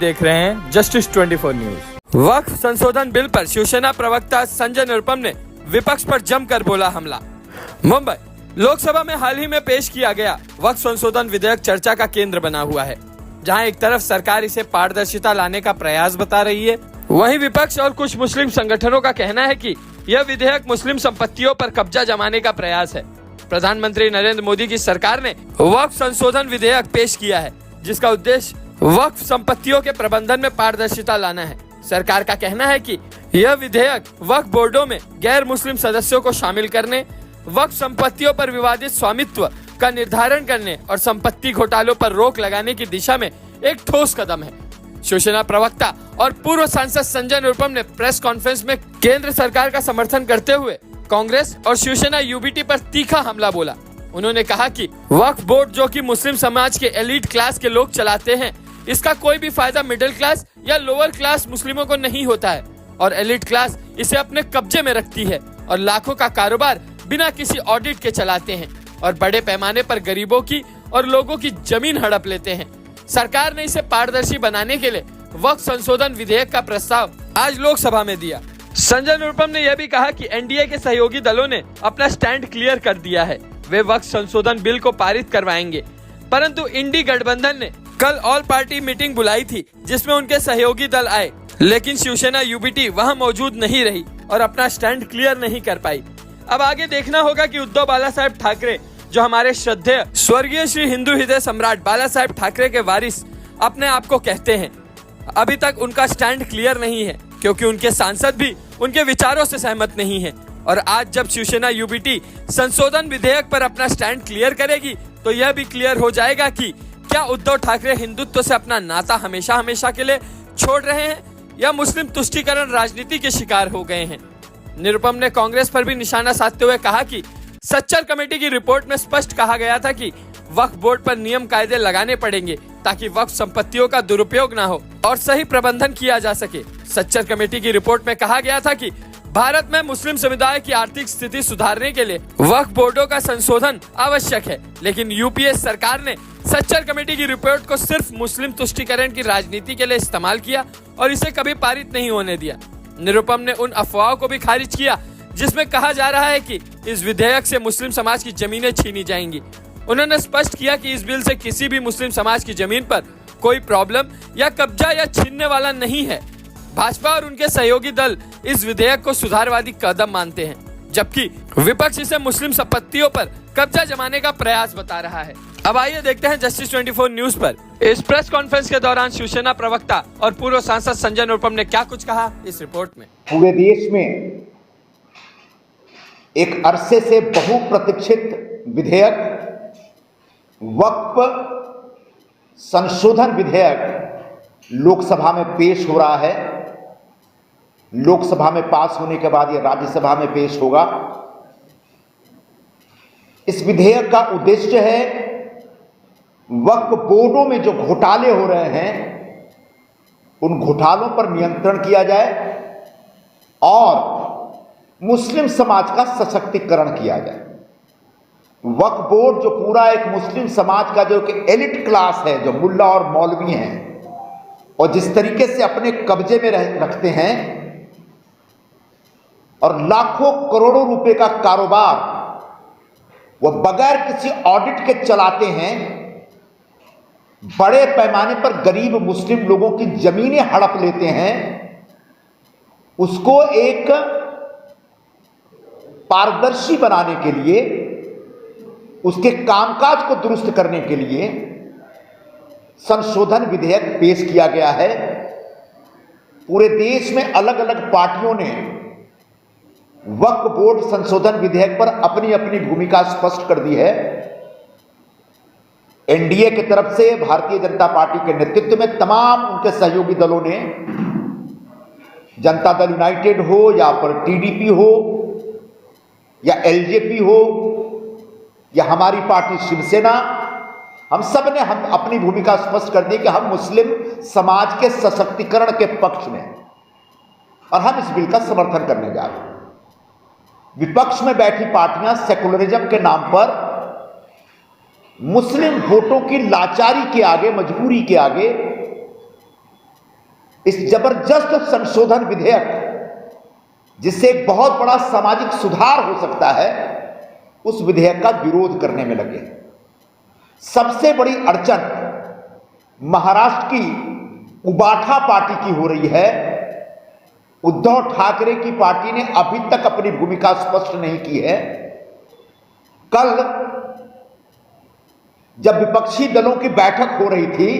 देख रहे हैं जस्टिस 24 न्यूज। वक्फ संशोधन बिल पर शिवसेना प्रवक्ता संजय निरुपम ने विपक्ष पर जमकर बोला हमला। मुंबई लोकसभा में हाल ही में पेश किया गया वक्फ संशोधन विधेयक चर्चा का केंद्र बना हुआ है, जहां एक तरफ सरकार इसे पारदर्शिता लाने का प्रयास बता रही है, वहीं विपक्ष और कुछ मुस्लिम संगठनों का कहना है कि यह विधेयक मुस्लिम संपत्तियों पर कब्जा जमाने का प्रयास है। प्रधानमंत्री नरेंद्र मोदी की सरकार ने वक्फ संशोधन विधेयक पेश किया है, जिसका उद्देश्य वक्फ संपत्तियों के प्रबंधन में पारदर्शिता लाना है। सरकार का कहना है कि यह विधेयक वक्फ बोर्डों में गैर मुस्लिम सदस्यों को शामिल करने, वक्फ संपत्तियों पर विवादित स्वामित्व का निर्धारण करने और संपत्ति घोटालों पर रोक लगाने की दिशा में एक ठोस कदम है। शिवसेना प्रवक्ता और पूर्व सांसद संजय निरुपम ने प्रेस कॉन्फ्रेंस में केंद्र सरकार का समर्थन करते हुए कांग्रेस और शिवसेना यूबीटी पर तीखा हमला बोला। उन्होंने कहा कि वक्फ बोर्ड जो कि मुस्लिम समाज के एलीट क्लास के लोग चलाते हैं, इसका कोई भी फायदा मिडिल क्लास या लोअर क्लास मुस्लिमों को नहीं होता है और एलीट क्लास इसे अपने कब्जे में रखती है और लाखों का कारोबार बिना किसी ऑडिट के चलाते हैं और बड़े पैमाने पर गरीबों की और लोगों की जमीन हड़प लेते हैं। सरकार ने इसे पारदर्शी बनाने के लिए वक्फ संशोधन विधेयक का प्रस्ताव आज लोकसभा में दिया। संजय निरुपम ने यह भी कहा कि एनडीए के सहयोगी दलों ने अपना स्टैंड क्लियर कर दिया है, वे वक्फ संशोधन बिल को पारित करवाएंगे, परंतु इंडी गठबंधन ने कल ऑल पार्टी मीटिंग बुलाई थी जिसमें उनके सहयोगी दल आए, लेकिन शिवसेना यूबीटी वहां मौजूद नहीं रही और अपना स्टैंड क्लियर नहीं कर पाई। अब आगे देखना होगा कि उद्धव बाला साहेब ठाकरे, जो हमारे श्रद्धेय स्वर्गीय श्री हिंदू हृदय सम्राट बाला साहेब ठाकरे के वारिस अपने आप को कहते हैं, अभी तक उनका स्टैंड क्लियर नहीं है क्योंकि उनके सांसद भी उनके विचारों से सहमत नहीं है। और आज जब शिवसेना यूबीटी संशोधन विधेयक पर अपना स्टैंड क्लियर करेगी तो यह भी क्लियर हो जाएगा कि क्या उद्धव ठाकरे हिंदुत्व से अपना नाता हमेशा हमेशा के लिए छोड़ रहे हैं या मुस्लिम तुष्टीकरण राजनीति के शिकार हो गए हैं। निरुपम ने कांग्रेस पर भी निशाना साधते हुए कहा कि सच्चर कमेटी की रिपोर्ट में स्पष्ट कहा गया था कि वक्फ बोर्ड पर नियम कायदे लगाने पड़ेंगे ताकि वक्फ संपत्तियों का दुरुपयोग न हो और सही प्रबंधन किया जा सके। सच्चर कमेटी की रिपोर्ट में कहा गया था कि भारत में मुस्लिम समुदाय की आर्थिक स्थिति सुधारने के लिए वक्फ बोर्डों का संशोधन आवश्यक है, लेकिन यूपीए सरकार ने सच्चर कमेटी की रिपोर्ट को सिर्फ मुस्लिम तुष्टीकरण की राजनीति के लिए इस्तेमाल किया और इसे कभी पारित नहीं होने दिया। निरुपम ने उन अफवाहों को भी खारिज किया जिसमें कहा जा रहा है कि इस विधेयक से मुस्लिम समाज की जमीनें छीनी जाएंगी। उन्होंने स्पष्ट किया कि इस बिल से किसी भी मुस्लिम समाज की जमीन पर कोई प्रॉब्लम या कब्जा या छीनने वाला नहीं है। भाजपा और उनके सहयोगी दल इस विधेयक को सुधारवादी कदम मानते हैं, जबकि विपक्ष इसे मुस्लिम संपत्तियों पर कब्जा जमाने का प्रयास बता रहा है। अब आइए देखते हैं जस्टिस 24 न्यूज पर इस प्रेस कॉन्फ्रेंस के दौरान शिवसेना प्रवक्ता और पूर्व सांसद संजय निरुपम ने क्या कुछ कहा इस रिपोर्ट में। पूरे देश में एक अरसे से बहुप्रतीक्षित विधेयक वक्फ संशोधन विधेयक लोकसभा में पेश हो रहा है। लोकसभा में पास होने के बाद यह राज्यसभा में पेश होगा। इस विधेयक का उद्देश्य है वक्फ बोर्डों में जो घोटाले हो रहे हैं उन घोटालों पर नियंत्रण किया जाए और मुस्लिम समाज का सशक्तिकरण किया जाए। वक्फ बोर्ड जो पूरा एक मुस्लिम समाज का जो कि एलिट क्लास है, जो मुल्ला और मौलवी हैं और जिस तरीके से अपने कब्जे में रखते हैं और लाखों करोड़ों रुपए का कारोबार वो बगैर किसी ऑडिट के चलाते हैं, बड़े पैमाने पर गरीब मुस्लिम लोगों की जमीनें हड़प लेते हैं, उसको एक पारदर्शी बनाने के लिए, उसके कामकाज को दुरुस्त करने के लिए संशोधन विधेयक पेश किया गया है। पूरे देश में अलग अलग पार्टियों ने वक्फ बोर्ड संशोधन विधेयक पर अपनी अपनी भूमिका स्पष्ट कर दी है। एनडीए की तरफ से भारतीय जनता पार्टी के नेतृत्व में तमाम उनके सहयोगी दलों ने, जनता दल यूनाइटेड हो या पर टीडीपी हो या एलजेपी हो या हमारी पार्टी शिवसेना, हम सब ने अपनी भूमिका स्पष्ट कर दी कि हम मुस्लिम समाज के सशक्तिकरण के पक्ष में और हम इस बिल का समर्थन करने जा रहे हैं। विपक्ष में बैठी पार्टियां सेकुलरिज्म के नाम पर मुस्लिम वोटों की लाचारी के आगे, मजबूरी के आगे इस जबरदस्त संशोधन विधेयक जिससे एक बहुत बड़ा सामाजिक सुधार हो सकता है, उस विधेयक का विरोध करने में लगे। सबसे बड़ी अड़चन महाराष्ट्र की उबाठा पार्टी की हो रही है। उद्धव ठाकरे की पार्टी ने अभी तक अपनी भूमिका स्पष्ट नहीं की है। कल जब विपक्षी दलों की बैठक हो रही थी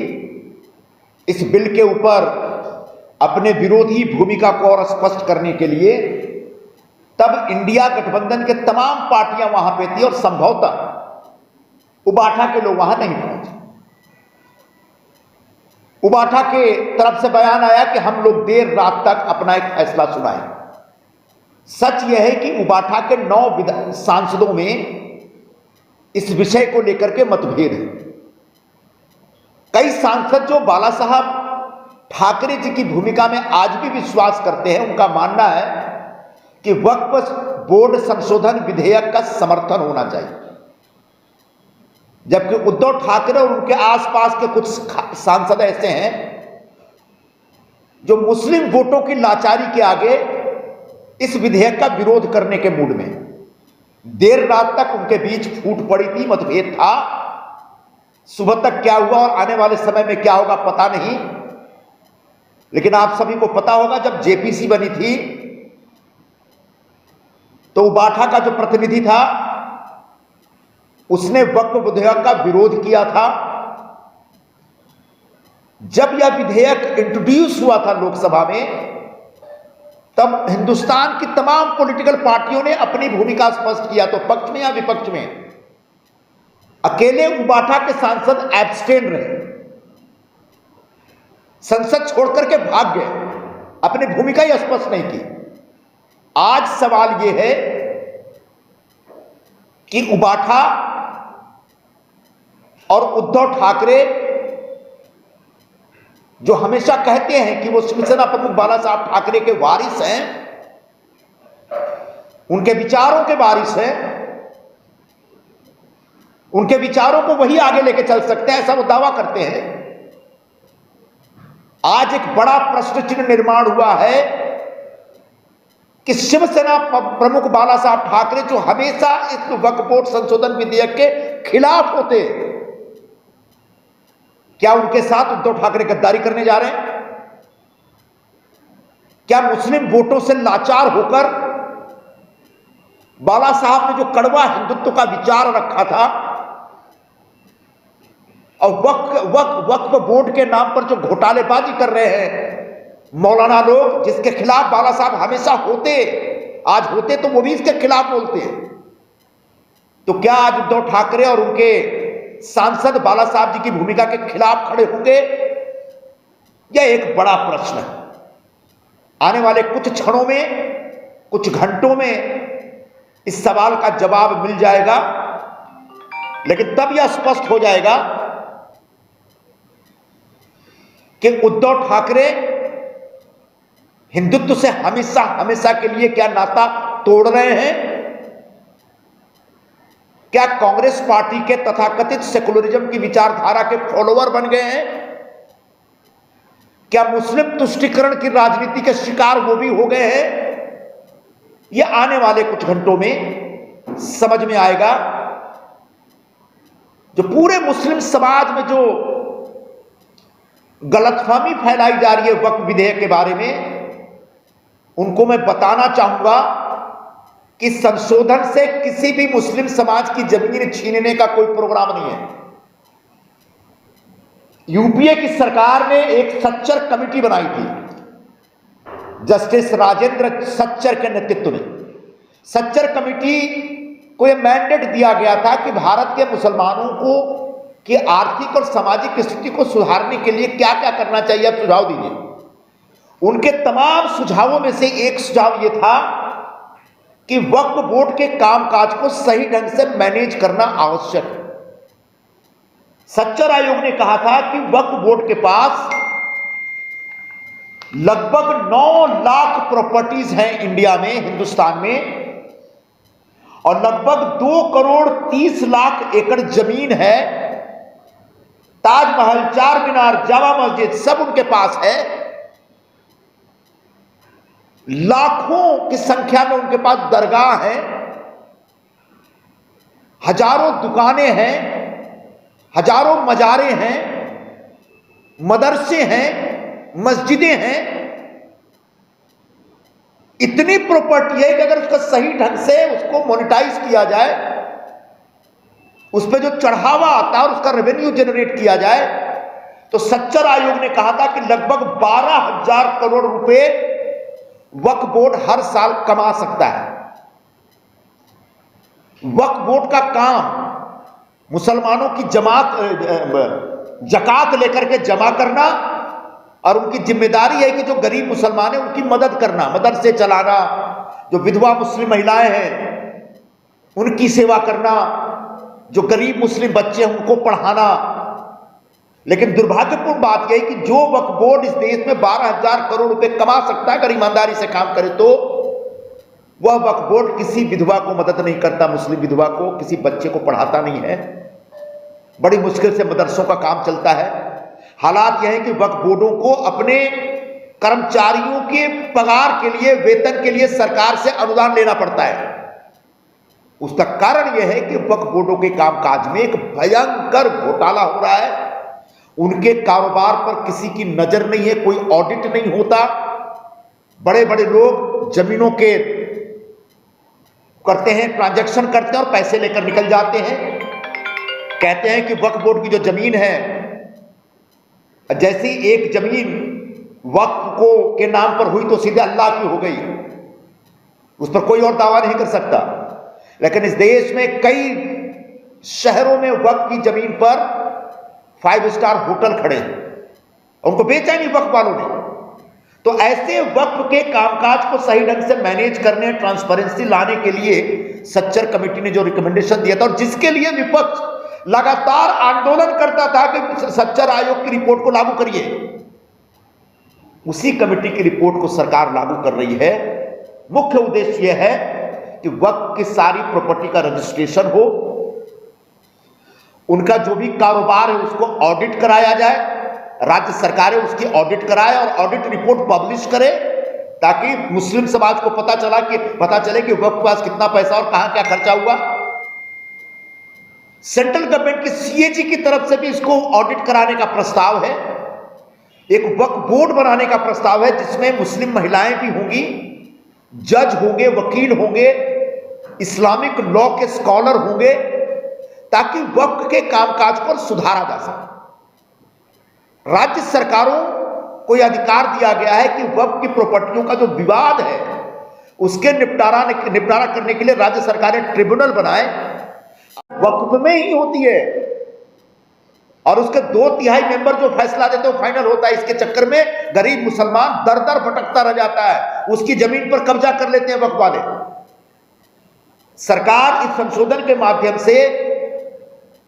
इस बिल के ऊपर अपने विरोधी भूमिका को और स्पष्ट करने के लिए, तब इंडिया गठबंधन के तमाम पार्टियां वहां पे थी और संभवतः उबाठा के लोग वहां नहीं पहुंचे। उबाठा के तरफ से बयान आया कि हम लोग देर रात तक अपना एक फैसला सुनाएंगे। सच यह है कि उबाठा के 9 सांसदों में इस विषय को लेकर के मतभेद है। कई सांसद जो बाला साहब ठाकरे जी की भूमिका में आज भी विश्वास करते हैं, उनका मानना है कि वक्फ बोर्ड संशोधन विधेयक का समर्थन होना चाहिए, जबकि उद्धव ठाकरे और उनके आसपास के कुछ सांसद ऐसे हैं जो मुस्लिम वोटों की लाचारी के आगे इस विधेयक का विरोध करने के मूड में। देर रात तक उनके बीच फूट पड़ी थी, मतभेद था। सुबह तक क्या हुआ और आने वाले समय में क्या होगा पता नहीं, लेकिन आप सभी को पता होगा जब जेपीसी बनी थी तो उबाठा का जो प्रतिनिधि था उसने वक्फ विधेयक का विरोध किया था। जब यह विधेयक इंट्रोड्यूस हुआ था लोकसभा में, तब हिंदुस्तान की तमाम पॉलिटिकल पार्टियों ने अपनी भूमिका स्पष्ट किया, तो पक्ष में या विपक्ष में। अकेले उबाठा के सांसद एब्सटेन रहे, संसद छोड़कर के भाग गए, अपनी भूमिका ही स्पष्ट नहीं की। आज सवाल यह है कि उबाठा और उद्धव ठाकरे जो हमेशा कहते हैं कि वो शिवसेना प्रमुख बाला साहब ठाकरे के वारिस हैं, उनके विचारों के वारिस हैं, उनके विचारों को वही आगे लेके चल सकते हैं, ऐसा वो दावा करते हैं। आज एक बड़ा प्रश्न चिन्ह निर्माण हुआ है कि शिवसेना प्रमुख बाला साहब ठाकरे जो हमेशा इस वक्फ बोर्ड संशोधन विधेयक के खिलाफ होते, क्या उनके साथ उद्धव ठाकरे गद्दारी करने जा रहे हैं? क्या मुस्लिम वोटों से लाचार होकर बाला साहब ने जो कड़वा हिंदुत्व का विचार रखा था और वक्फ बोर्ड के नाम पर जो घोटालेबाजी कर रहे हैं मौलाना लोग, जिसके खिलाफ बाला साहब हमेशा होते, आज होते तो वो भी इसके खिलाफ बोलते हैं, तो क्या आज उद्धव ठाकरे और उनके सांसद बाला साहब जी की भूमिका के खिलाफ खड़े होंगे? यह एक बड़ा प्रश्न है। आने वाले कुछ क्षणों में, कुछ घंटों में इस सवाल का जवाब मिल जाएगा, लेकिन तब यह स्पष्ट हो जाएगा कि उद्धव ठाकरे हिंदुत्व से हमेशा हमेशा के लिए क्या नाता तोड़ रहे हैं? क्या कांग्रेस पार्टी के तथाकथित सेकुलरिज्म की विचारधारा के फॉलोअर बन गए हैं? क्या मुस्लिम तुष्टीकरण की राजनीति के शिकार वो भी हो गए हैं? यह आने वाले कुछ घंटों में समझ में आएगा। जो पूरे मुस्लिम समाज में जो गलतफहमी फैलाई जा रही है वक्फ विधेयक के बारे में, उनको मैं बताना चाहूंगा कि संशोधन से किसी भी मुस्लिम समाज की जमीन छीनने का कोई प्रोग्राम नहीं है। यूपीए की सरकार ने एक सच्चर कमेटी बनाई थी जस्टिस राजेंद्र सच्चर के नेतृत्व में। सच्चर कमेटी को यह मैंडेट दिया गया था कि भारत के मुसलमानों को की आर्थिक और सामाजिक स्थिति को सुधारने के लिए क्या क्या करना चाहिए, आप सुझाव दीजिए। उनके तमाम सुझावों में से एक सुझाव यह था कि वक्फ बोर्ड के कामकाज को सही ढंग से मैनेज करना आवश्यक है। सच्चर आयोग ने कहा था कि वक्फ बोर्ड के पास लगभग 9 लाख प्रॉपर्टीज हैं इंडिया में, हिंदुस्तान में, और लगभग 2 करोड़ 30 लाख एकड़ जमीन है। ताजमहल, चार मीनार, जामा मस्जिद सब उनके पास है, लाखों की संख्या में उनके पास दरगाह हैं, हजारों दुकानें हैं, हजारों मजारे हैं, मदरसे हैं, मस्जिदें हैं। इतनी प्रॉपर्टी है कि अगर उसका सही ढंग से उसको मोनेटाइज किया जाए, उस पर जो चढ़ावा आता है और उसका रेवेन्यू जनरेट किया जाए, तो सच्चर आयोग ने कहा था कि लगभग 12,000 करोड़ रुपए वक्फ बोर्ड हर साल कमा सकता है। वक्फ बोर्ड का काम मुसलमानों की जकात लेकर के जमा करना, और उनकी जिम्मेदारी है कि जो गरीब मुसलमान हैं उनकी मदद करना, मदरसे चलाना, जो विधवा मुस्लिम महिलाएं हैं उनकी सेवा करना, जो गरीब मुस्लिम बच्चे हैं उनको पढ़ाना। लेकिन दुर्भाग्यपूर्ण बात यह है कि जो वक्फ बोर्ड इस देश में 12,000 करोड़ रुपए कमा सकता है अगर ईमानदारी से काम करे, तो वह वक्फ बोर्ड किसी विधवा को मदद नहीं करता, मुस्लिम विधवा को, किसी बच्चे को पढ़ाता नहीं है। बड़ी मुश्किल से मदरसों का काम चलता है। हालात यह है कि वक्फ बोर्डों को अपने कर्मचारियों के पगार के लिए, वेतन के लिए सरकार से अनुदान लेना पड़ता है। उसका कारण यह है कि वक्फ बोर्डों के कामकाज में एक भयंकर घोटाला हो रहा है। उनके कारोबार पर किसी की नजर नहीं है, कोई ऑडिट नहीं होता। बड़े बड़े लोग जमीनों के करते हैं, ट्रांजैक्शन करते हैं और पैसे लेकर निकल जाते हैं। कहते हैं कि वक्फ बोर्ड की जो जमीन है, जैसी एक जमीन वक्फ को के नाम पर हुई तो सीधे अल्लाह की हो गई, उस पर कोई और दावा नहीं कर सकता। लेकिन इस देश में कई शहरों में वक्फ की जमीन पर 5 स्टार होटल खड़े हैं, उनको बेचा नहीं वक्फ वालों ने। तो ऐसे वक्फ के कामकाज को सही ढंग से मैनेज करने, ट्रांसपेरेंसी लाने के लिए सच्चर कमेटी ने जो रिकमेंडेशन दिया था, और जिसके लिए विपक्ष लगातार आंदोलन करता था कि सच्चर आयोग की रिपोर्ट को लागू करिए, उसी कमेटी की रिपोर्ट को सरकार लागू कर रही है। मुख्य उद्देश्य यह है कि वक्फ की सारी प्रॉपर्टी का रजिस्ट्रेशन हो, उनका जो भी कारोबार है उसको ऑडिट कराया जाए, राज्य सरकारें उसकी ऑडिट कराए और ऑडिट रिपोर्ट पब्लिश करे, ताकि मुस्लिम समाज को पता चले कि वक्फ के पास कितना पैसा और कहां क्या खर्चा हुआ। सेंट्रल गवर्नमेंट की सीएजी की तरफ से भी इसको ऑडिट कराने का प्रस्ताव है। एक वक्फ बोर्ड बनाने का प्रस्ताव है जिसमें मुस्लिम महिलाएं भी होंगी, जज होंगे, वकील होंगे, इस्लामिक लॉ के स्कॉलर होंगे, ताकि वक्फ के कामकाज को सुधारा जा सके। राज्य सरकारों को यह अधिकार दिया गया है कि वक्फ की प्रॉपर्टियों का जो विवाद है उसके निपटारा करने के लिए राज्य सरकारें ट्रिब्यूनल बनाए। वक्फ में ही होती है और उसके 2/3 मेंबर जो फैसला देते हैं फाइनल होता है। इसके चक्कर में गरीब मुसलमान दर दर भटकता रह जाता है, उसकी जमीन पर कब्जा कर लेते हैं वक्फ वाले। सरकार इस संशोधन के माध्यम से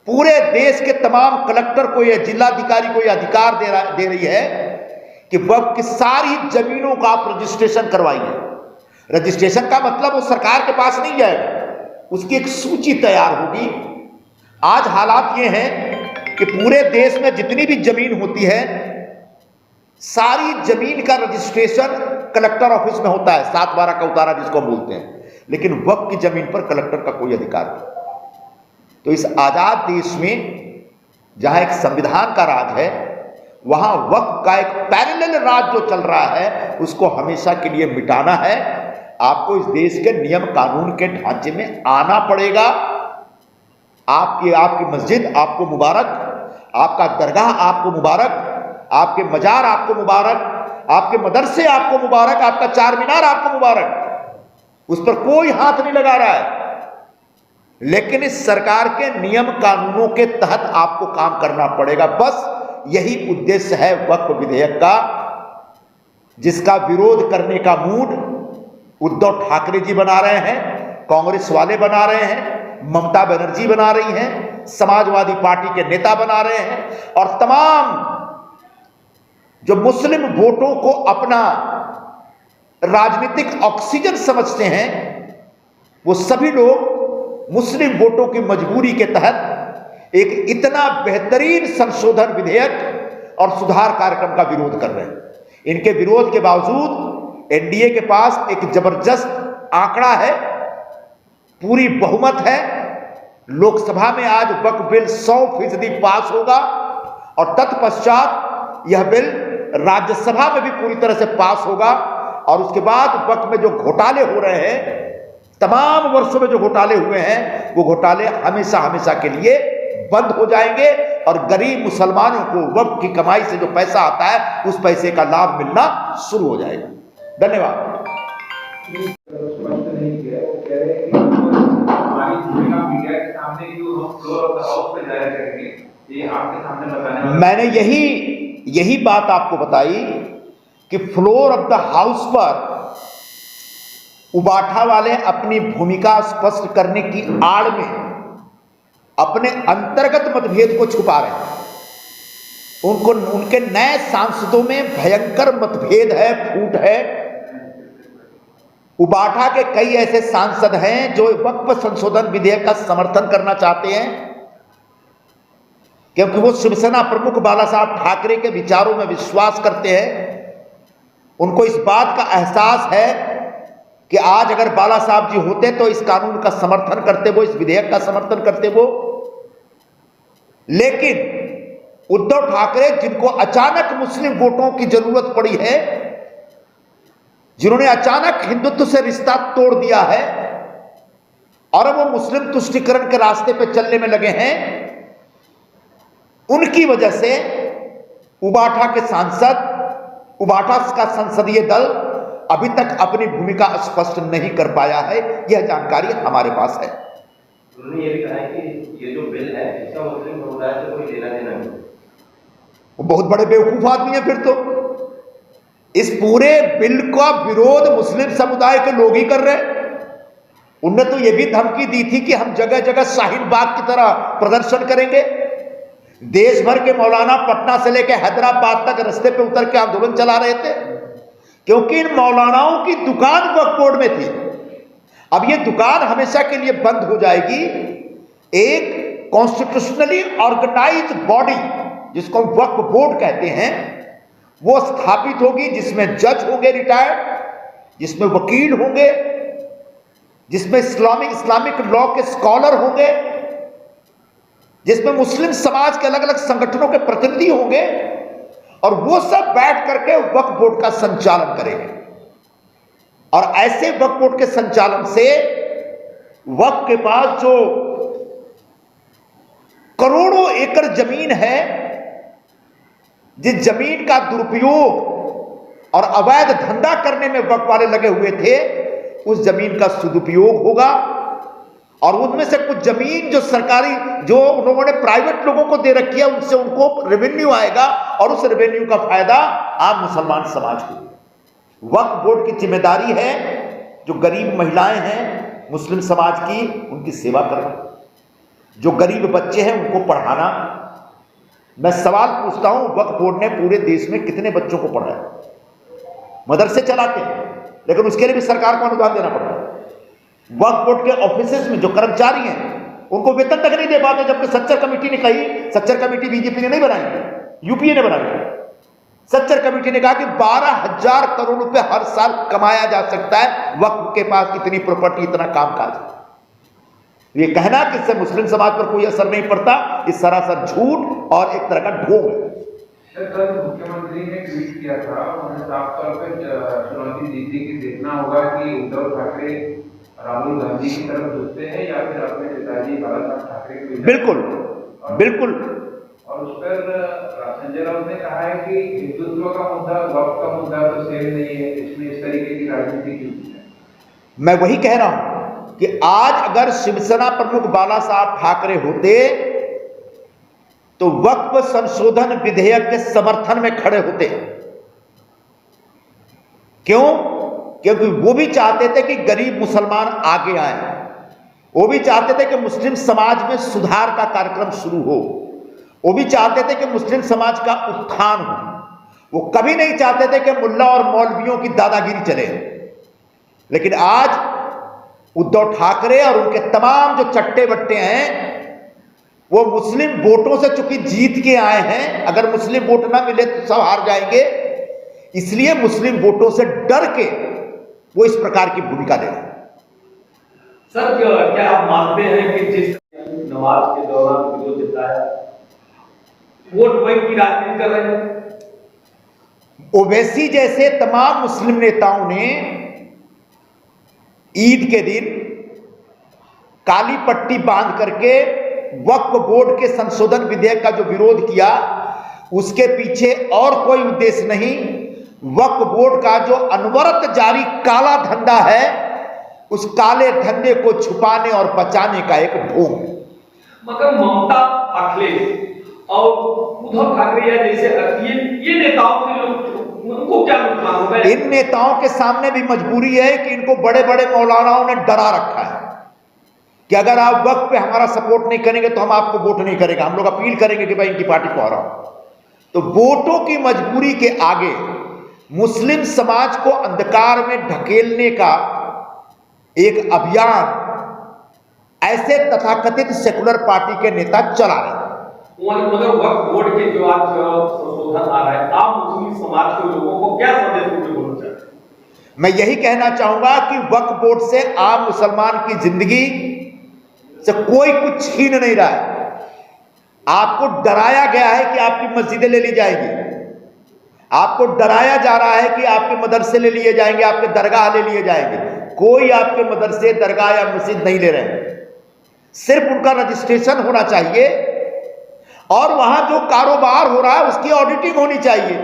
पूरे देश के तमाम कलेक्टर को, यह जिलाधिकारी को यह अधिकार दे रही है कि वक्फ की सारी जमीनों का आप रजिस्ट्रेशन करवाइए। रजिस्ट्रेशन का मतलब वो सरकार के पास नहीं जाएगा, उसकी एक सूची तैयार होगी। आज हालात ये हैं कि पूरे देश में जितनी भी जमीन होती है, सारी जमीन का रजिस्ट्रेशन कलेक्टर ऑफिस में होता है, 7/12 का उतारा जिसको बोलते हैं, लेकिन वक्फ की जमीन पर कलेक्टर का कोई अधिकार नहीं। तो इस आजाद देश में जहां एक संविधान का राज है, वहां वक्फ का एक पैरेलल राज जो चल रहा है उसको हमेशा के लिए मिटाना है। आपको इस देश के नियम कानून के ढांचे में आना पड़ेगा। आपकी मस्जिद आपको मुबारक, आपका दरगाह आपको मुबारक, आपके मजार आपको मुबारक, आपके मदरसे आपको मुबारक, आपका चार मीनार आपको मुबारक, उस पर कोई हाथ नहीं लगा रहा है। लेकिन इस सरकार के नियम कानूनों के तहत आपको काम करना पड़ेगा। बस यही उद्देश्य है वक्फ विधेयक का, जिसका विरोध करने का मूड उद्धव ठाकरे जी बना रहे हैं, कांग्रेस वाले बना रहे हैं, ममता बनर्जी बना रही हैं, समाजवादी पार्टी के नेता बना रहे हैं, और तमाम जो मुस्लिम वोटों को अपना राजनीतिक ऑक्सीजन समझते हैं, वो सभी लोग मुस्लिम वोटों की मजबूरी के तहत एक इतना बेहतरीन संशोधन विधेयक और सुधार कार्यक्रम का विरोध कर रहे हैं। इनके विरोध के बावजूद एनडीए के पास एक जबरदस्त आंकड़ा है, पूरी बहुमत है। लोकसभा में आज वक्फ बिल 100% पास होगा और तत्पश्चात यह बिल राज्यसभा में भी पूरी तरह से पास होगा। और उसके बाद वक्फ में जो घोटाले हो रहे हैं, तमाम वर्षों में जो घोटाले हुए हैं, वो घोटाले हमेशा हमेशा के लिए बंद हो जाएंगे और गरीब मुसलमानों को वक्फ की कमाई से जो पैसा आता है, उस पैसे का लाभ मिलना शुरू हो जाएगा। धन्यवाद। मैंने यही बात आपको बताई कि फ्लोर ऑफ द हाउस पर उबाठा वाले अपनी भूमिका स्पष्ट करने की आड़ में अपने अंतर्गत मतभेद को छुपा रहे हैं। उनके नए सांसदों में भयंकर मतभेद है, फूट है। उबाठा के कई ऐसे सांसद हैं जो वक्फ संशोधन विधेयक का समर्थन करना चाहते हैं, क्योंकि वो शिवसेना प्रमुख बाला साहब ठाकरे के विचारों में विश्वास करते हैं। उनको इस बात का एहसास है कि आज अगर बाला साहब जी होते तो इस कानून का समर्थन करते, वो इस विधेयक का समर्थन करते वो। लेकिन उद्धव ठाकरे, जिनको अचानक मुस्लिम वोटों की जरूरत पड़ी है, जिन्होंने अचानक हिंदुत्व से रिश्ता तोड़ दिया है और वो मुस्लिम तुष्टीकरण के रास्ते पे चलने में लगे हैं, उनकी वजह से उबाठा के सांसद, उबाठा का संसदीय दल अभी तक अपनी भूमिका स्पष्ट नहीं कर पाया है। यह जानकारी हमारे पास है। उन्होंने ये भी कहा है कि ये जो बिल है इसका मुस्लिम समुदाय से कोई लेना देना नहीं। वो बहुत बड़े बेवकूफ आदमी है। फिर तो इस पूरे बिल का विरोध मुस्लिम समुदाय के लोग ही कर रहे हैं। उनने तो ये भी धमकी दी थी कि हम जगह जगह शाहीन बाग की तरह प्रदर्शन करेंगे। देश भर के मौलाना पटना से लेकर हैदराबाद तक रास्ते पे उतर के आंदोलन चला रहे थे, क्योंकि इन मौलानाओं की दुकान वक्फ बोर्ड में थी। अब ये दुकान हमेशा के लिए बंद हो जाएगी। एक कॉन्स्टिट्यूशनली ऑर्गेनाइज्ड बॉडी, जिसको वक्फ बोर्ड कहते हैं, वो स्थापित होगी, जिसमें जज होंगे रिटायर्ड, जिसमें वकील होंगे, जिसमें इस्लामिक लॉ के स्कॉलर होंगे, जिसमें मुस्लिम समाज के अलग अलग संगठनों के प्रतिनिधि होंगे, और वो सब बैठ करके वक्फ बोर्ड का संचालन करेंगे। और ऐसे वक्फ बोर्ड के संचालन से वक्फ के पास जो करोड़ों एकड़ जमीन है, जिस जमीन का दुरुपयोग और अवैध धंधा करने में वक्फ वाले लगे हुए थे, उस जमीन का सदुपयोग होगा। और उनमें से कुछ जमीन जो सरकारी, जो उन लोगों ने प्राइवेट लोगों को दे रखी है, उनसे उनको रेवेन्यू आएगा और उस रेवेन्यू का फायदा आम मुसलमान समाज को। वक्फ बोर्ड की जिम्मेदारी है जो गरीब महिलाएं हैं मुस्लिम समाज की, उनकी सेवा करना, जो गरीब बच्चे हैं उनको पढ़ाना। मैं सवाल पूछता हूं, वक्फ बोर्ड ने पूरे देश में कितने बच्चों को पढ़ाया? मदरसे चलाते हैं, लेकिन उसके लिए भी सरकार को अनुदान देना पड़ता है। वक्फ बोर्ड के ऑफिसेज में जो कर्मचारी हैं, उनको वेतन तक नहीं दे पाते, जबकि सच्चर कमेटी ने कही, सच्चर कमेटी बीजेपी ने नहीं बनाई, यूपीए ने बनाई। सच्चर कमेटी ने कहा कि 12,000 करोड़ रुपए हर साल कमाया जा सकता है वक्फ के पास, इतनी प्रॉपर्टी, इतना कामकाज। ये कहना कि इससे मुस्लिम समाज पर कोई असर नहीं पड़ता, ये सरासर झूठ और एक तरह का ढोंग है। कल मुख्यमंत्री ने ट्वीट किया था, उन्होंने साफ तौर पर चुनौती दी थी कि देखना होगा कि उद्धव ठाकरे राहुल गांधी की तरफ झुकते हैं या फिर अपने पिताजी बाला साहब ठाकरे को। बिल्कुल बिल्कुल। और उस पर संजय राउत ने कहा है कि हिंदुत्व का मुद्दा, वक्फ का मुद्दा तो सेम नहीं है, इसमें इस तरीके की राजनीति क्यों है? मैं वही कह रहा हूं कि आज अगर शिवसेना प्रमुख बाला साहब ठाकरे होते तो वक्फ संशोधन विधेयक के समर्थन में खड़े होते। क्यों? क्योंकि वो भी चाहते थे कि गरीब मुसलमान आगे आए, वो भी चाहते थे कि मुस्लिम समाज में सुधार का कार्यक्रम शुरू हो, वो भी चाहते थे कि मुस्लिम समाज का उत्थान हो। वो कभी नहीं चाहते थे कि मुल्ला और मौलवियों की दादागिरी चले। लेकिन आज उद्धव ठाकरे और उनके तमाम जो चट्टे बट्टे हैं, वो मुस्लिम वोटों से चूंकि जीत के आए हैं, अगर मुस्लिम वोट ना मिले तो सब हार जाएंगे, इसलिए मुस्लिम वोटों से डर के वो इस प्रकार की भूमिका दे रहे हैं। सर क्या आप मानते हैं कि जिस नमाज के दौरान विरोध जताया वोट बैंक की राजनीति कर रहे हैं? ओवैसी जैसे तमाम मुस्लिम नेताओं ने ईद के दिन काली पट्टी बांध करके वक्फ बोर्ड के संशोधन विधेयक का जो विरोध किया, उसके पीछे और कोई उद्देश्य नहीं, वक्फ बोर्ड का जो अनवरत जारी काला धंधा है, उस काले धंधे को छुपाने और बचाने का एक ढोंग है। मगर ममता, अखिलेश और उद्धव ठाकरे जैसे ये नेताओं के उनको क्या नुकसान होगा? इन नेताओं के सामने भी मजबूरी है कि इनको बड़े बड़े मौलानाओं ने डरा रखा है कि अगर आप वक्त पे हमारा सपोर्ट नहीं करेंगे तो हम आपको वोट नहीं करेंगे, हम लोग अपील करेंगे कि भाई इनकी पार्टी को हराओ। तो वोटों की मजबूरी के आगे मुस्लिम समाज को अंधकार में ढकेलने का एक अभियान ऐसे तथाकथित सेकुलर पार्टी के नेता चला रहे हैं। मगर वक्फ बोर्ड के जो आज संशोधन आ रहा है, आप मुस्लिम समाज के लोगों को क्या संदेश बोलना चाहते हैं? मैं यही कहना चाहूंगा कि वक्फ बोर्ड से आम मुसलमान की जिंदगी से कोई कुछ छीन नहीं रहा है। आपको डराया गया है कि आपकी मस्जिदें ले ली जाएंगी, आपको डराया जा रहा है कि आपके मदरसे ले लिए जाएंगे, आपके दरगाह ले लिए जाएंगे। कोई आपके मदरसे, दरगाह या मस्जिद नहीं ले रहे हैं। सिर्फ उनका रजिस्ट्रेशन होना चाहिए और वहां जो कारोबार हो रहा है उसकी ऑडिटिंग होनी चाहिए।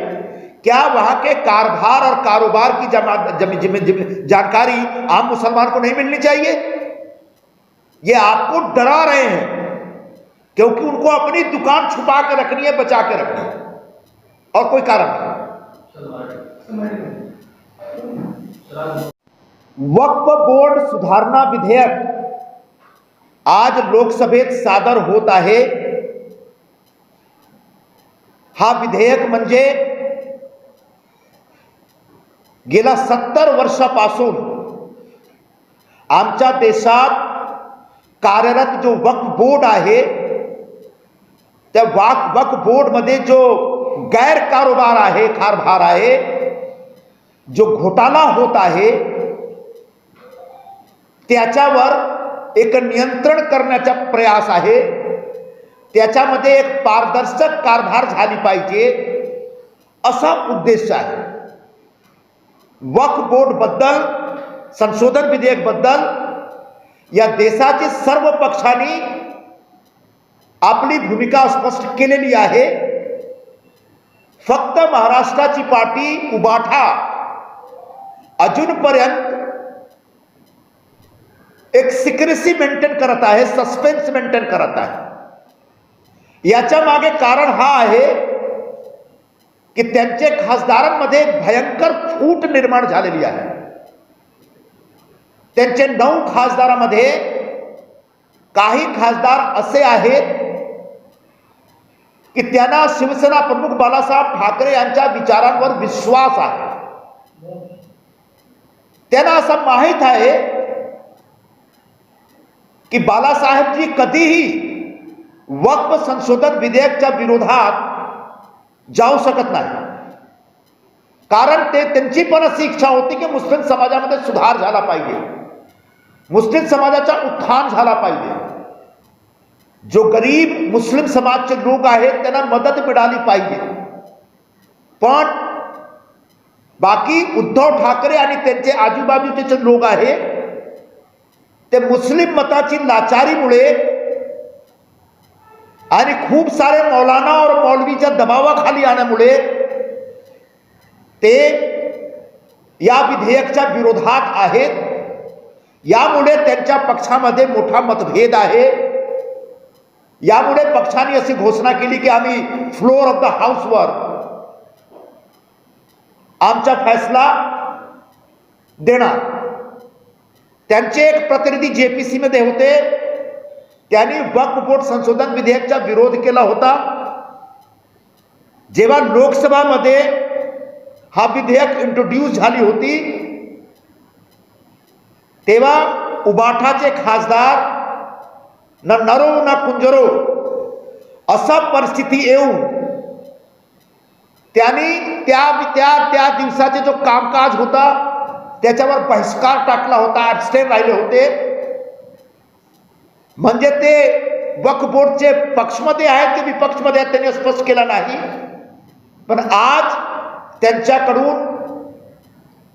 क्या वहां के कारभार और कारोबार की जानकारी आम मुसलमान को नहीं मिलनी चाहिए? ये आपको डरा रहे हैं क्योंकि उनको अपनी दुकान छुपा के रखनी है, बचा के रखनी है, और कोई कारण नहीं। वक्फ बोर्ड सुधारणा विधेयक आज लोकसभेत सादर होत आहे। हा विधेयक म्हणजे गेल्या 70 वर्षापासून आमच्या देशात कार्यरत जो वक्फ बोर्ड आहे, त्या वक्फ बोर्ड मध्ये जो गैर कारोबार आहे, कारभार आहे, जो घोटाळा होत आहे, त्याच्यावर एक नियंत्रण करण्याचा प्रयास आहे। त्याच्यामध्ये एक पारदर्शक कारभार झाली पाहिजे असा उद्देश आहे। वक्फ बोर्ड बद्दल, संशोधन विधेयक बद्दल या देशाच्या सर्व पक्षांनी आपली भूमिका स्पष्ट केलेली आहे। फक्त महाराष्ट्राची पार्टी उबाठा अजूनपर्यंत एक सिक्रेसी मेंटेन करत आहे, सस्पेन्स मेंटेन करत आहे। याच्या मागे कारण हा आहे की त्यांचे खासदारांमध्ये भयंकर फूट निर्माण झालेली आहे। त्यांचे 9 खासदारांमध्ये काही खासदार असे आहेत की त्यांना शिवसेना प्रमुख बाळासाहेब ठाकरे यांच्या विचारांवर विश्वास आहे। त्यांना असं माहित आहे की बाळासाहेबजी कधीही वक्फ संशोधन विधेयकच्या विरोधात जाऊ शकत नाही, कारण त्यांची पण अशी इच्छा होती की मुस्लिम समाजामध्ये सुधार झाला पाहिजे, मुस्लिम समाजाचा उत्थान झाला पाहिजे, जो गरीब मुस्लिम समाजचे लोक आहेत त्यांना मदत मिळाली पाहिजे। पण बाकी उद्धव ठाकरे आणि त्यांचे आजूबाजूचे जे लोक आहेत ते मुस्लिम मताची लाचारीमुळे आणि खूप सारे मौलाना और मौलवीच्या दबावाखाली आल्यामुळे ते या विधेयकाच्या विरोधात आहेत। यामुळे त्यांच्या पक्षामध्ये मोठा मतभेद आहे। यामुळे पक्षाने अशी घोषणा केली की आम्ही फ्लोर ऑफ द हाऊसवर आमचा फैसला देणार। त्यांचे एक प्रतिनिधी जेपीसी मध्ये होते, त्यांनी वक्फ बोर्ड संशोधन विधेयकाचा विरोध केला होता। जेव्हा लोकसभामध्ये हा विधेयक इंट्रोड्यूस झाली होती तेव्हा उबाठाचे खासदार न नरो न कुंजरो असा परिस्थिती येऊन त्यांनी त्या दिवसाचे जो कामकाज होता त्याच्यावर बहिष्कार टाकला होता, ॲब्स्टेन राहिले होते. म्हणजे ते वक्फ बोर्डचे पक्षमध्ये आहेत की विपक्षमध्ये आहेत त्यांनी स्पष्ट केलं नाही. पण आज त्यांच्याकडून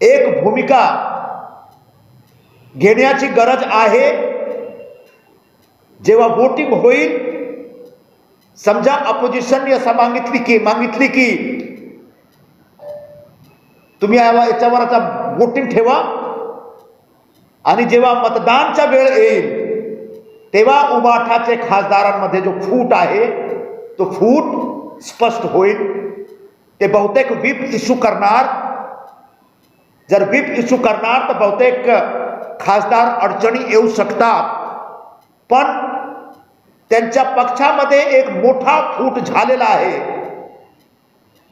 एक भूमिका घेण्याची गरज आहे. जेव्हा वोटिंग होईल, समजा अपोजिशनने असं मागितली की तुम्ही याच्यावर आता वोटिंग ठेवा, आणि जेव्हा मतदानचा वेळ येईल तेव्हा उबाठाचे खासदारांमध्ये जो फूट आहे तो फूट स्पष्ट होईल. ते बहुतेक व्हीप इश्यू करणार. जर व्हीप इश्यू करणार तर बहुतेक खासदार अडचणी येऊ शकतात. पण त्यांच्या पक्षामध्ये एक मोठा फूट झालेला आहे.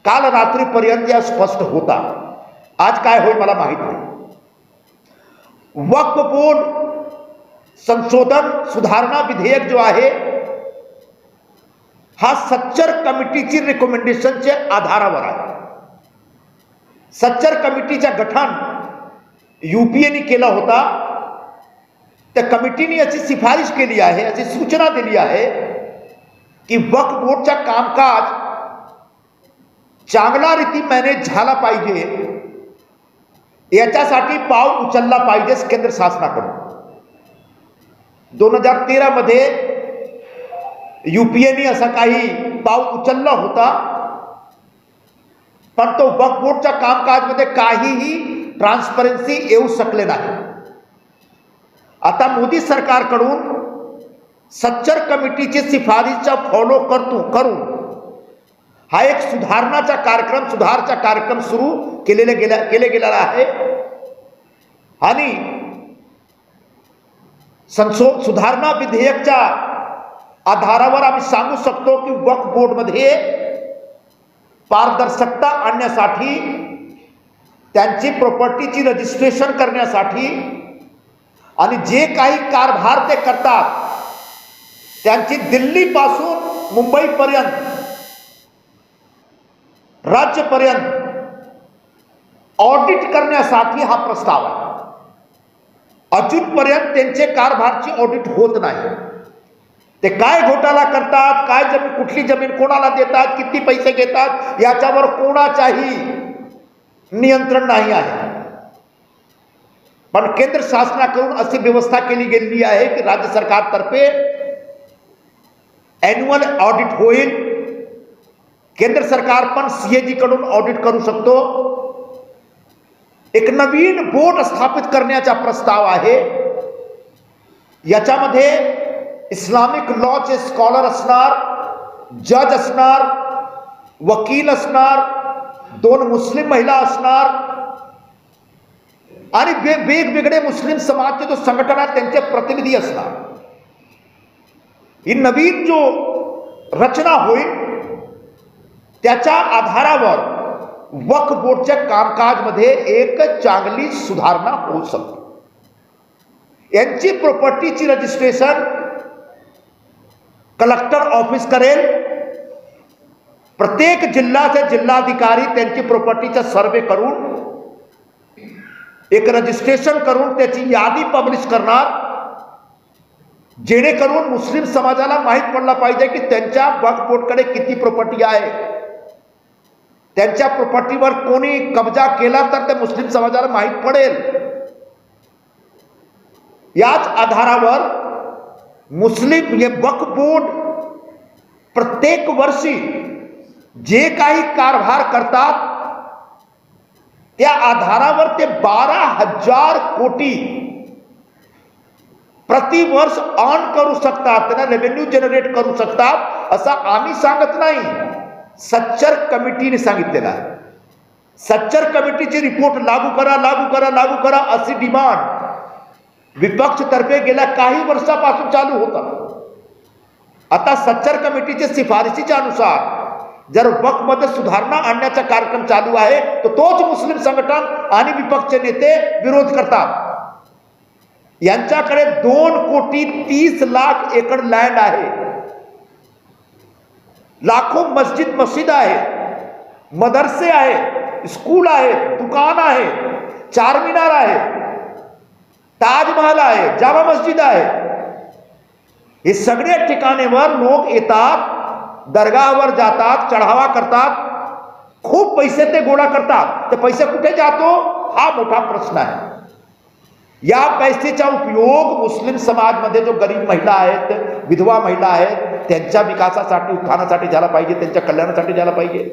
काल रात्रीपर्यंत या स्पष्ट होता. आज काय होईल मला माहित नाही. वक्फ बोर्ड संशोधन सुधारणा विधेयक जो आहे हा सच्चर कमिटीची रिकमेंडेशनच्या आधारावर आहे. सच्चर कमिटीचं गठन यूपीएने केला होता. त्या कमिटीने अशी शिफारिश केली आहे, अशी सूचना दिली आहे की वक्फ बोर्डचं कामकाज चांगला रीती मॅनेज झाला पाहिजे, याच्यासाठी पाव उचलला पाहिजे केंद्र शासनाकडून. 2013 मध्ये यूपीएने असा काही पाव उचलला होता, पण तो वक्फ बोर्डच्या कामकाजमध्ये काहीही ट्रान्सपरन्सी येऊ शकले नाही. आता मोदी सरकारकडून सच्चर कमिटीची शिफारशीचा फॉलो करून हा एक सुधारणाचा कार्यक्रम सुरू केले गेलेला आहे. आणि सुधारणा विधेयकच्या आधारावर आम्ही सांगू शकतो की वक्फ बोर्डमध्ये पारदर्शकता आणण्यासाठी, त्यांची प्रॉपर्टीची रजिस्ट्रेशन करण्यासाठी आणि जे काही कारभार ते करतात त्यांची दिल्लीपासून मुंबईपर्यंत, राज्यपर्यंत ऑडिट करण्यासाठी हा प्रस्ताव आहे. अजूनपर्यंत त्यांचे कारभारची ऑडिट होत नाही. ते काय घोटाळा करतात, काय जमीन, कुठली जमीन कोणाला देतात, किती पैसे घेतात, याच्यावर कोणाचाही नियंत्रण नाही आहे. पण केंद्र शासनाकडून अशी व्यवस्था केली गेलेली आहे की राज्य सरकारतर्फे ॲन्युअल ऑडिट होईल. केंद्र सरकार पण सीएजी कडून ऑडिट करू शकतो. एक नवीन बोर्ड स्थापित करण्याचा प्रस्ताव आहे. याच्यामध्ये इस्लामिक लॉचे स्कॉलर असणार, जज असणार, वकील असणार, 2 मुस्लिम महिला असणार आणि वेगवेगळे मुस्लिम समाजचे जो संघटना त्यांचे प्रतिनिधी असणार. ही नवीन जो रचना होईल त्याच्या आधारावर वक्फ बोर्डच्या कामकाजमध्ये एक चांगली सुधारणा होऊ शकते. यांची प्रॉपर्टीची रजिस्ट्रेशन कलेक्टर ऑफिस करेल. प्रत्येक जिल्ह्याचे जिल्हाधिकारी त्यांची प्रॉपर्टीचा सर्वे करून एक रजिस्ट्रेशन करून त्याची यादी पब्लिश करणार, जेणेकरून मुस्लिम समाजाला माहीत पडला पाहिजे की त्यांच्या वक्फ बोर्डकडे किती प्रॉपर्टी आहे. त्यांच्या प्रॉपर्टीवर कोणी कब्जा केला तर ते मुस्लिम समाजाला माहीत पडेल. याच आधारावर मुस्लिम हे वक्फ बोर्ड प्रत्येक वर्षी जे काही कारभार करतात त्या आधारावर ते 12,000 कोटी प्रतिवर्ष अर्न करू शकतात, त्यांना रेव्हेन्यू जनरेट करू शकतात. असं आम्ही सांगत नाही, सच्चर कमिटीने सांगितलेलं आहे. सच्चर कमिटीची रिपोर्ट लागू करा अशी डिमांड विपक्षतर्फे गेल्या काही वर्षापासून चालू होता. आता सच्चर कमिटीच्या शिफारशीच्या अनुसार जर वक्फ मध्ये सुधारणा आणण्याचा कार्यक्रम चालू आहे तर तोच मुस्लिम संघटन आणि विपक्ष नेते विरोध करतात. यांच्याकडे 2,30,00,000 एकर लँड आहे, लाखो मस्जिद आहे, मदरसे आहे, स्कूल आहे, दुकान आहे, चारमिनार आहे, ताजमहल आहे, जामा मस्जिद आहे. हे सगळे ठिकाणेवर लोक येतात, दरगाहावर जातात, चढावा करतात, खूप पैसे ते गोळा करतात. ते पैसे कुठे जातो हा मोठा प्रश्न आहे. या पैसेचा उपयोग मुस्लिम समाजमध्ये जो गरीब महिला आहेत, विधवा महिला आहेत, त्यांच्या विकासासाठी, उत्थानासाठी झाला पाहिजे, त्यांच्या कल्याणासाठी झाला पाहिजे.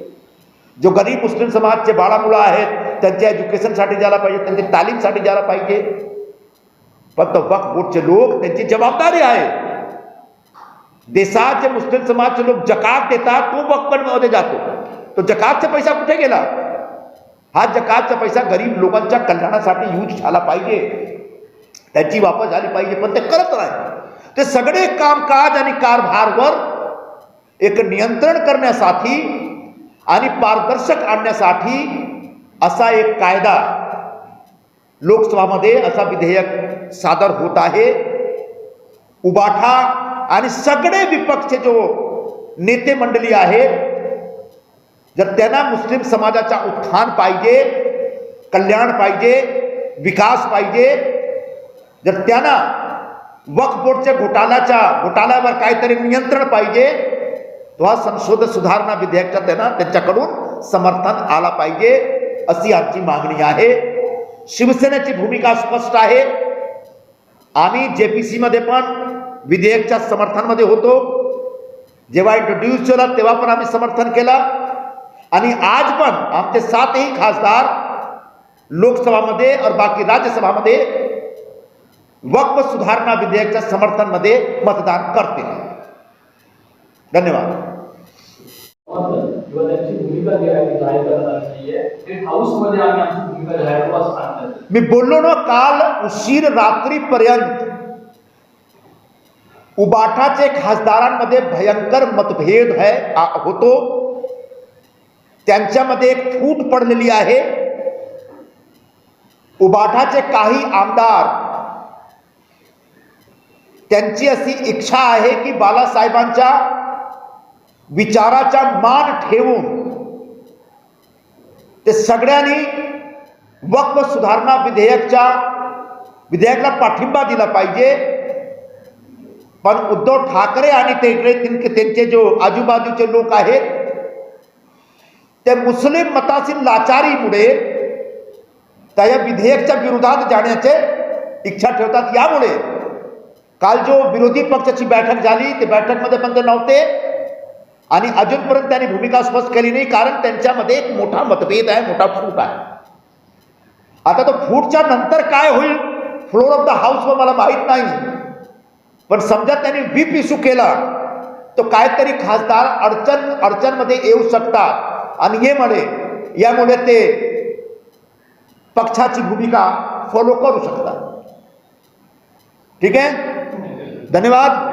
जो गरीब मुस्लिम समाजचे बाळामुळं आहेत त्यांच्या एज्युकेशनसाठी झाला पाहिजे, त्यांच्या तालीमसाठी झाला पाहिजे. पण तो वक्फ बोर्डचे लोक, त्यांची जबाबदारी आहे. देशाचे मुस्लिम समाजचे लोक जकात देतात, तो वक्फ मध्ये जातो. तो जकातचा पैसा कुठे गेला? हा जकातचा पैसा गरीब लोकांच्या कल्याणासाठी यूज झाला पाहिजे, त्याची वापर झाली पाहिजे. पण ते करत नाही. ते सगळे कामकाज आणि कारभारवर एक नियंत्रण करण्यासाठी आणि पारदर्शक आणण्यासाठी असा एक कायदा लोकसभामध्ये, असा विधेयक सादर होत आहे. उबाठा आणि सगळे विपक्षचे जो नेते मंडळी आहेत, जर त्यांना मुस्लिम समाजाचा उत्थान पाहिजे, कल्याण पाहिजे, विकास पाहिजे, जर त्यांना वक्फ बोर्डच्या घोटाळ्यावर काहीतरी नियंत्रण पाहिजे, तो हा संशोधन सुधारणा विधेयकाचा त्यांना त्यांच्याकडून समर्थन आला पाहिजे, अशी आमची मागणी आहे. शिवसेनेची भूमिका स्पष्ट आहे. आम्ही JPC मध्ये पण विधेयकाच्या समर्थनामध्ये होतो. जेव्हा इंट्रोड्यूस केला तेव्हा पण आम्ही समर्थन केलं, आणि आज पण आमचे 7ही खासदार लोकसभामध्ये और बाकी राज्यसभामध्ये वक्फ सुधारणा विधेयकाच्या समर्थनामध्ये मतदान करते. धन्यवाद. किंवा त्यांची भूमिका जी आहे जाहीर करणार नाहीये, ते हाऊसमध्ये आम्ही आमची भूमिका जाहीर करू असं सांगतात. मी बोललो ना, काल उशीर रात्रीपर्यंत उबाठाचे खासदारांमध्ये भयंकर मतभेद होतो. त्यांच्यामध्ये एक फूट पडलेली आहे. उबाठाचे काही आमदार, त्यांची अशी इच्छा आहे की बाळासाहेबांच्या विचाराचा मान ठेवून ते सगळ्यांनी वक्फ सुधारणा विधेयकाला पाठिंबा दिला पाहिजे. पण उद्धव ठाकरे आणि त्यांचे जो आजूबाजूचे लोक आहेत, ते मुस्लिम मतातील लाचारीमुळे त्या विधेयकाच्या विरोधात जाण्याचे इच्छा ठेवतात. यामुळे काल जो विरोधी पक्षाची बैठक झाली, ते बैठकमध्ये पण ते नव्हते आणि अजूनपर्यंत त्यांनी भूमिका स्पष्ट केली नाही, कारण त्यांच्यामध्ये एक मोठा मतभेद आहे, मोठा फूट आहे. आता तो फूटच्या नंतर काय होईल फ्लोर ऑफ द हाऊसवर मला माहीत नाही, पण समजा त्यांनी व्हीप इश्यू केला तर काहीतरी खासदार अडचणमध्ये येऊ शकतात, आणि यामुळे ते पक्षाची भूमिका फॉलो करू शकतात. ठीक आहे, धन्यवाद.